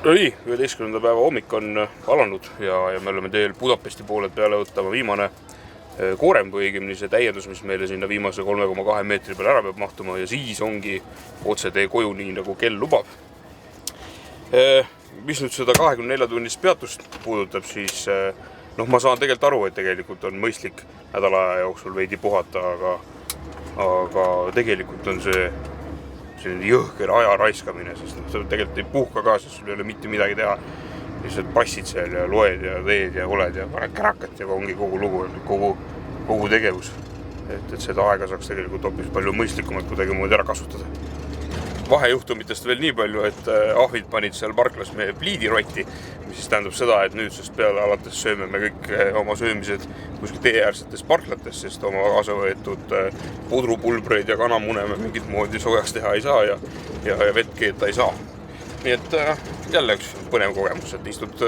No nii, 11. päeva hommik on alanud ja me oleme teel Budapesti pooled peale võttama viimane koorem või õigemini see täiendus, mis meile sinna viimase 3,2 meetri peale ära peab mahtuma ja siis ongi otse tee koju nii nagu kell lubab. Mis nüüd seda 24-tunnist peatust puudutab, siis ma saan tegelikult aru, et tegelikult on mõistlik nädala aja jooksul veidi puhata, aga tegelikult on see jõhker aja raiskamine, sest sa tegelikult ei puhka ka, sest sul ei ole mitte midagi teha. Lihtsalt passid seal ja loed ja teed ja oled ja paned kärakat ja ongi kogu lugu, kogu tegevus. Et seda aega saaks tegelikult hoopis palju mõistlikumalt kuidagi moodi ära kasutada. Vahejuhtumitest veel nii palju, et ahvid panid seal parklas meie pliidirotti, mis siis tähendab seda, et nüüdsest peale alates sööme me kõik oma söömised kuskil teeäärsetes parklates, sest oma kaasa võetud pudrupulbreid ja kanamune me mingit moodi soojaks teha ei saa ja vett keeta ei saa. Nii et jälle üks põnev kogemus, et istud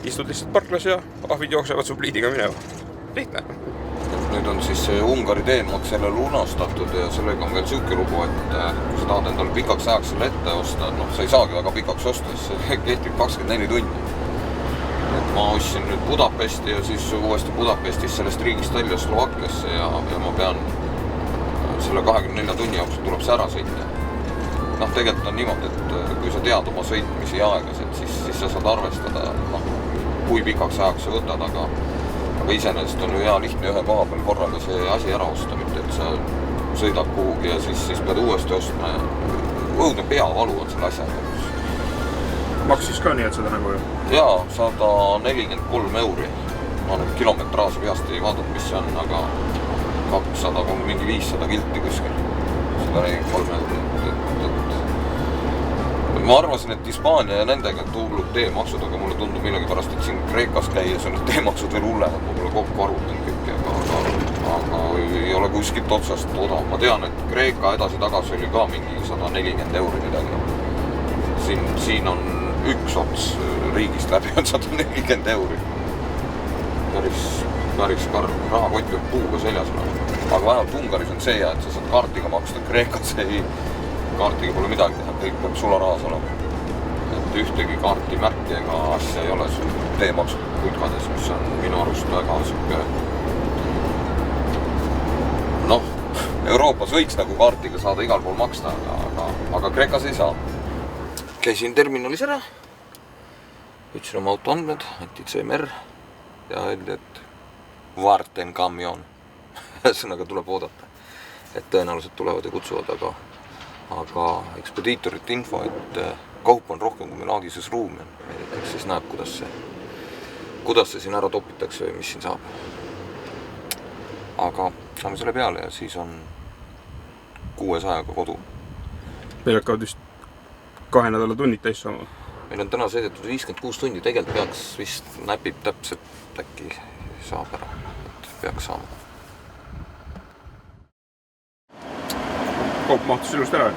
lihtsalt parklas ja ahvid jooksevad su pliidiga minema. Lihtne. Nüüd on siis Ungari teemaks selle lunastatud ja sellega on veel siuke lugu, et kui sa tahad endale pikaks ajaks selle ette osta, sa ei saagi väga pikaks osta, see kehtib 24 tunni. Et ma ostsin nüüd Budapesti ja siis uuesti Budapestis sellest riigist välja Slovakkiasse ja ma pean selle 24 tunni jooksul tuleb see ära sõita. Tegelikult on niimoodi, et kui sa tead oma sõitmisi aegasid, siis sa saad arvestada, kui pikaks ajaks sa võtad, aga iseenesest on ju hea lihtne ühe koha peal korraga see asi ära osta, mitte et sa sõidad kuhugi ja siis pead uuesti ostma ja õudne peavalu on selle asjaga. Maksis ka nii, et seda nagu ju? Jaa, 143 euri. Ma nüüd kilometraaži peast ei vaadanud, mis see on, aga 200 kuni mingi 500 kilti kuskil. 143 euri. Ma arvasin, et Hispaania ja nendega tuulub teemaksud, aga mulle tundub millegi pärast, et siin Kreekas käies on need teemaksud veel hullemad, ma pole kokku arvutanud kõike, aga ei ole kuskilt otsast odav. Ma tean, et Kreeka edasi-tagasi oli ka mingi 140 euri midagi. Siin on üks ots riigist läbi on 140 euri. Päris karm. Rahakott peab puuga seljas olema. Aga vähemalt Ungaris on see, et sa saad kaartiga maksta. Kreekas ei kaartiga pole midagi teha, kõik peab sularahas olema. Et ühtegi kaartimärki ega asja ei ole sul teemaksud pulkades, mis on minu arust väga siuke. Euroopas võiks nagu kaartiga saada igal pool maksta, aga Kreekas ei saa. Käisin terminalis ära, ütlesin oma auto andmed, anti CMR ja öeldi, et Varten kamion. Ühesõnaga tuleb oodata, et tõenäoliselt tulevad ja kutsuvad, aga ekspediitorite info, et kaup on rohkem kui meil aagises ruum on. Eks siis näeb, kuidas see siin ära topitakse või mis siin saab. Aga saame selle peale ja siis on 600-ga kodu. Meil hakkavad vist 2 nädala tunnid täis saama. Meil on täna sõidetud 56 tundi, tegelikult peaks vist näpib täpselt äkki saab ära, et peaks saama. Kaup mahtus ilust ära?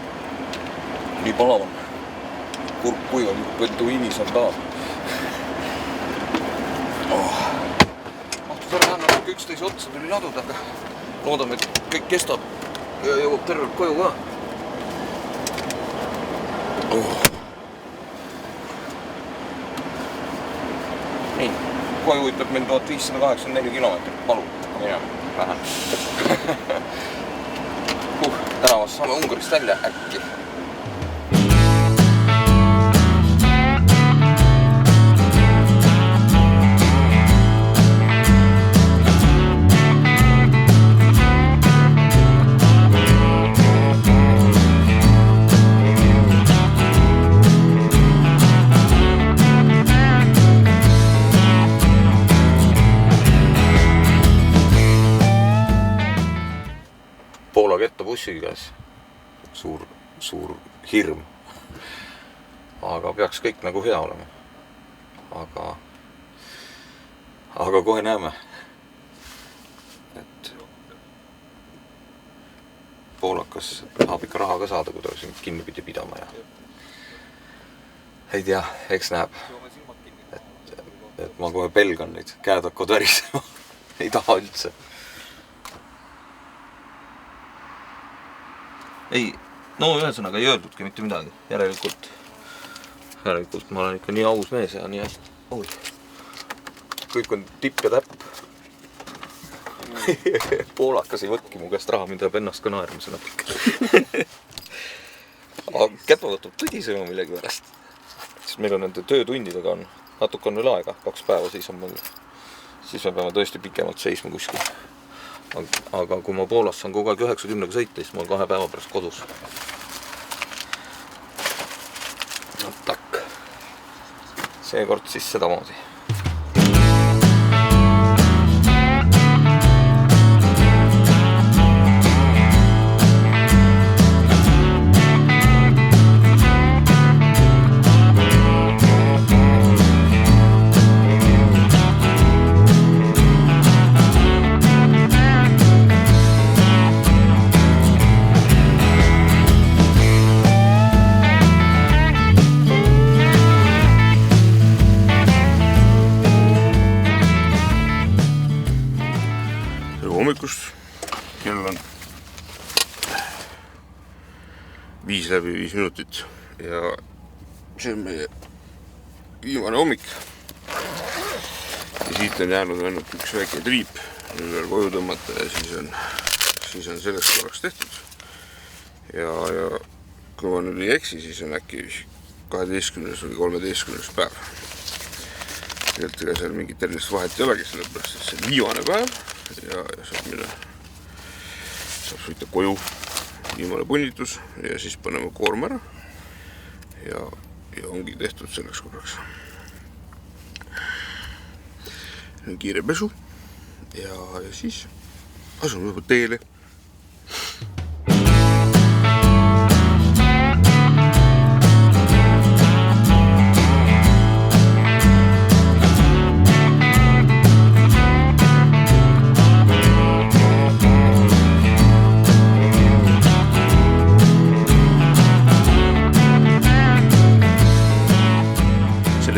Nii palav on. Kurk kuivad, võttu inis on ka. Mahtus ära anna, 11 otsa tuli ladud, aga loodame, et kõik kestab ja jõuab tervelt koju ka. Nii, koju ütleb meil 1584 kilomeetrit, palun. Lähen. Tänavast saame Ungarist välja äkki. Poola ketta bussi käes. Suur hirm. Aga peaks kõik nagu hea olema. Aga kohe näeme. Et poolakas tahab ikka raha ka saada, kui ta siin kinni pidi pidama ja ei tea, eks näeb. Et ma kohe pelgan neid, käed hakkavad värisema. Ei taha üldse. Ei, no ühesõnaga ei öeldudki mitte midagi, järelikult järelikult ma olen ikka nii aus mees ja nii hästi. Kõik on tipp ja täpp. Poolakas ei võtki mu käest raha, mind peab ennast ka naermise natuke. Aga Kätma võtab tõdisema millegi pärast. Siis meil on nende töötundidega on natuke on veel aega, 2 päeva, siis me peame tõesti pikemalt seisma kuskil. Aga kui ma Poolas saan kogu aeg 90-ga sõita, siis ma olen 2 päeva pärast kodus. No takk. Seekord siis sedamoodi. Kell on 5 minutit ja see on meie viimane hommik. Ja siit on jäänud ainult üks väike triip, veel koju tõmmata ja siis on selleks korraks tehtud. Ja kui ma nüüd ei eksi, siis on äkki 12. või 13. päev. Tegelikult ega seal mingit erilist vahet ei olegi, sellepärast, et see on viimane päev ja saab sõita koju, viimane punnitus ja siis paneme koorma ära ja ongi tehtud selleks korraks. Kiire pesu ja siis asume juba teele.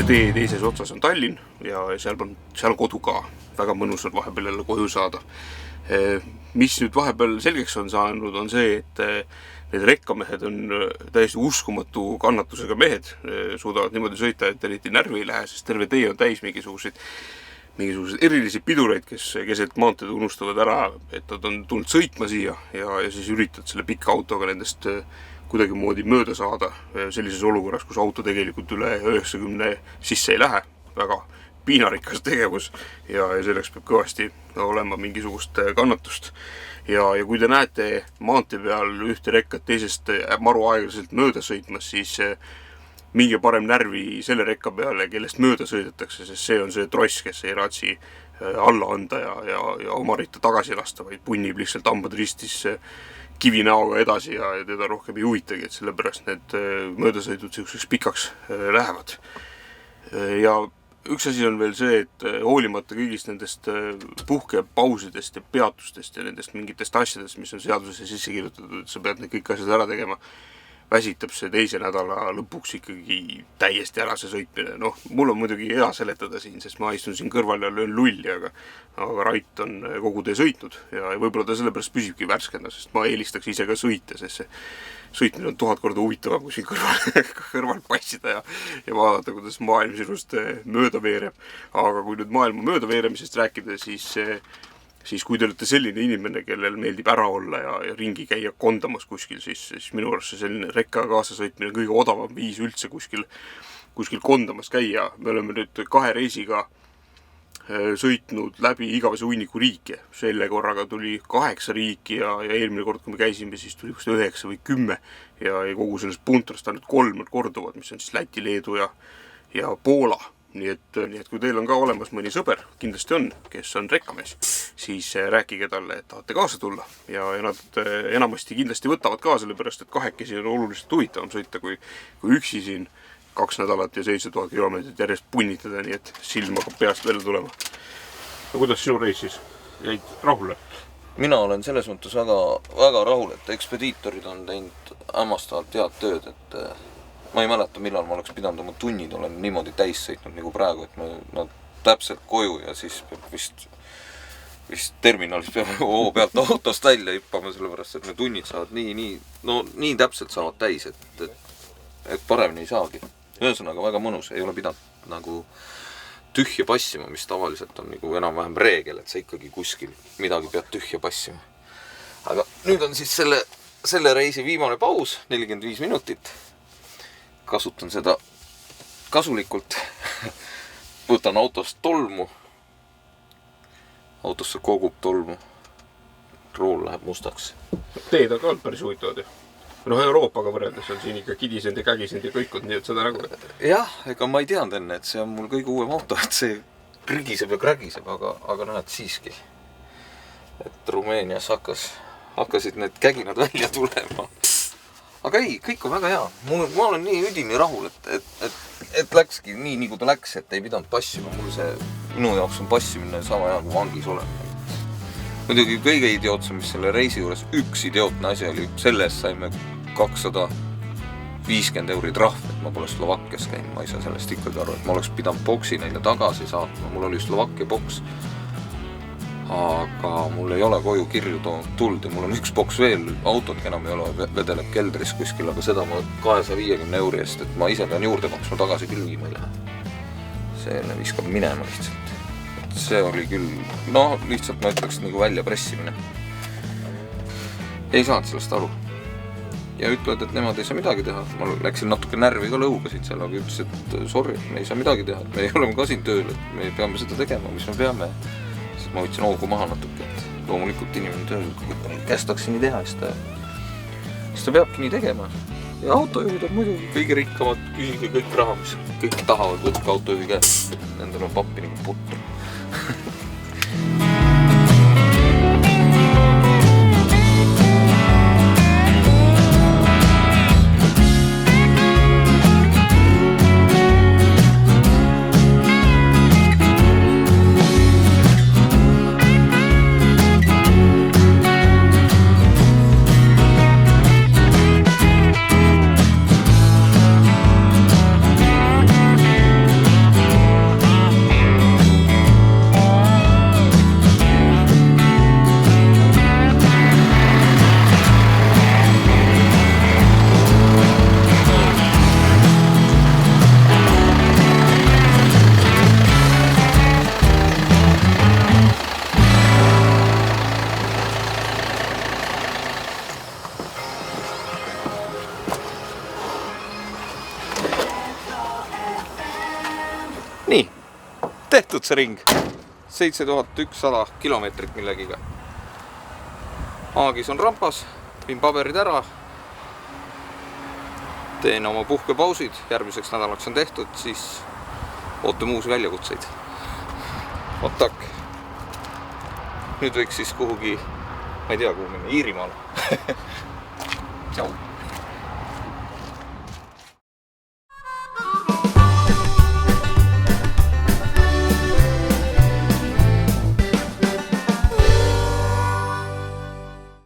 Tee teises otsas on Tallinn ja seal kodu ka. Väga mõnus on vahepeal jälle koju saada. Mis nüüd vahepeal selgeks on saanud, on see, et need rekkamehed on täiesti uskumatu kannatusega mehed. Suudavad niimoodi sõita, et eriti närvi ei lähe, sest terve tee on täis mingisuguseid erilisi pidureid, kes keset maanteed unustavad ära, et nad on tulnud sõitma siia ja siis üritavad selle pika autoga nendest kuidagi moodi mööda saada sellises olukorras, kus auto tegelikult üle 90 sisse ei lähe. Väga piinarikas tegevus ja selleks peab kõvasti olema mingisugust kannatust. Ja kui te näete maantee peal ühte rekkat teisest maru aeglaselt mööda sõitmas, siis minge parem närvi selle rekka peale, kellest mööda sõidetakse, sest see on see tross, kes ei raatsi alla anda ja oma ritta tagasi lasta, vaid punnib lihtsalt hambad ristis kivi näoga edasi ja teda rohkem ei huvitagi, et sellepärast need möödasõidud selliseks pikaks lähevad. Ja üks asi on veel see, et hoolimata kõigist nendest puhkepausidest ja peatustest ja nendest mingitest asjadest, mis on seadusesse sisse kirjutatud, et sa pead need kõik asjad ära tegema, väsitab see teise nädala lõpuks ikkagi täiesti ära see sõitmine. Mul on muidugi hea seletada siin, sest ma istun siin kõrval ja löön lulli, aga Rait on kogu tee sõitnud ja võib-olla ta sellepärast püsibki värskenda, sest ma eelistaks ise ka sõita, sest see sõitmine on 1000 korda huvitavam, kui siin kõrval passida ja vaadata, kuidas maailm sinust mööda veereb. Aga kui nüüd maailma mööda veeremisest rääkida, siis kui te olete selline inimene, kellel meeldib ära olla ja ringi käia kondamas kuskil, siis minu arust selline rekka kaasasõitmine on kõige odavam viis üldse kuskil kondamas käia. Me oleme nüüd 2 reisiga sõitnud läbi igavese hunniku riike. Selle korraga tuli 8 riiki ja eelmine kord, kui me käisime, siis tuli 9 või 10 ja kogu sellest puntrast ainult 3 korduvad, mis on siis Läti, Leedu ja Poola. Nii et kui teil on ka olemas mõni sõber, kindlasti on, kes on rekkamees, siis rääkige talle, et tahate kaasa tulla. Ja nad enamasti kindlasti võtavad ka, sellepärast, et 2 on oluliselt huvitavam sõita, kui üksi siin 2 nädalat ja 7000 kilomeetrit järjest punnitada, nii et silm hakkab peast välja tulema. No kuidas sinu reis siis? Jäid rahule? Mina olen selles mõttes väga rahul, et ekspediitorid on teinud hämmastavalt head tööd, et ma ei mäleta, millal ma oleks pidanud oma tunnid olen niimoodi täis sõitnud nagu praegu, et nad täpselt koju ja siis peab vist terminalis peab pealt autost välja hüppama, sellepärast, et me tunnid saavad nii täpselt saavad täis, et paremini ei saagi. ühesõnaga väga mõnus, ei ole pidanud nagu tühja passima, mis tavaliselt on nagu enam-vähem reegel, et sa ikkagi kuskil midagi pead tühja passima. Aga nüüd on siis selle reisi viimane paus, 45 minutit. Kasutan seda kasulikult. Võtan autost tolmu. Autosse kogub tolmu. Rool läheb mustaks. Teed on ka olnud päris huvitavad ju. Euroopaga võrreldes on siin ikka kidisend ja kägisend ja kõik on nii, et seda nagu... Jah, ega ma ei teanud enne, et see on mul kõige uuem auto, et see krigiseb ja krägiseb, aga näed siiski. Et Rumeenias hakkasid need käginad välja tulema. Aga ei, kõik on väga hea. Ma olen nii üdini rahul, et läkski nii, nagu ta läks, et ei pidanud passima. Minu jaoks on passimine sama hea kui vangis olema. Muidugi kõige idiootsem, mis selle reisi juures üks idiootne asi oli, sellest saime 250 € trahv, et ma pole Slovakkias käinud. Ma ei saa sellest ikkagi aru, et ma oleks pidanud boksi neile tagasi saatma. Mul oli Slovakkia boks, aga mul ei ole koju kirju tulnud ja mul on üks boks veel, autotki enam ei ole, vedeleb keldris kuskil, aga seda ma 250 € eest, et ma ise pean juurde maksma, tagasi küll viima ei lähe. See viskab minema lihtsalt. See oli küll, lihtsalt ma ütleks nagu välja pressimine. Ei saanud sellest aru. Ja ütlevad, et nemad ei saa midagi teha. Ma läksin natuke närvi ka lõugasid seal, aga ütles, et sorry, me ei saa midagi teha. Me ei oleme ka siin tööl, et me peame seda tegema, mis me peame. Siis ma võtsin hoogu maha natuke, et loomulikult inimene tööl kästakse nii teha, siis ta peabki nii tegema. Ja autojuhid on muidugi kõige rikkamad, küsige kõik raha, mis kõik tahavad, võtke autojuhi käest. Nendel on pappi nagu puttu. Nii, tehtud see ring. 7100 kilomeetrit millegiga. Aagis on rampas, viin paberid ära. Teen oma puhkepausid, järgmiseks nädalaks on tehtud, siis ootame uusi väljakutseid. Otak. Nüüd võiks siis kuhugi, ma ei tea kuhu minna, Iirimaale. Tšau.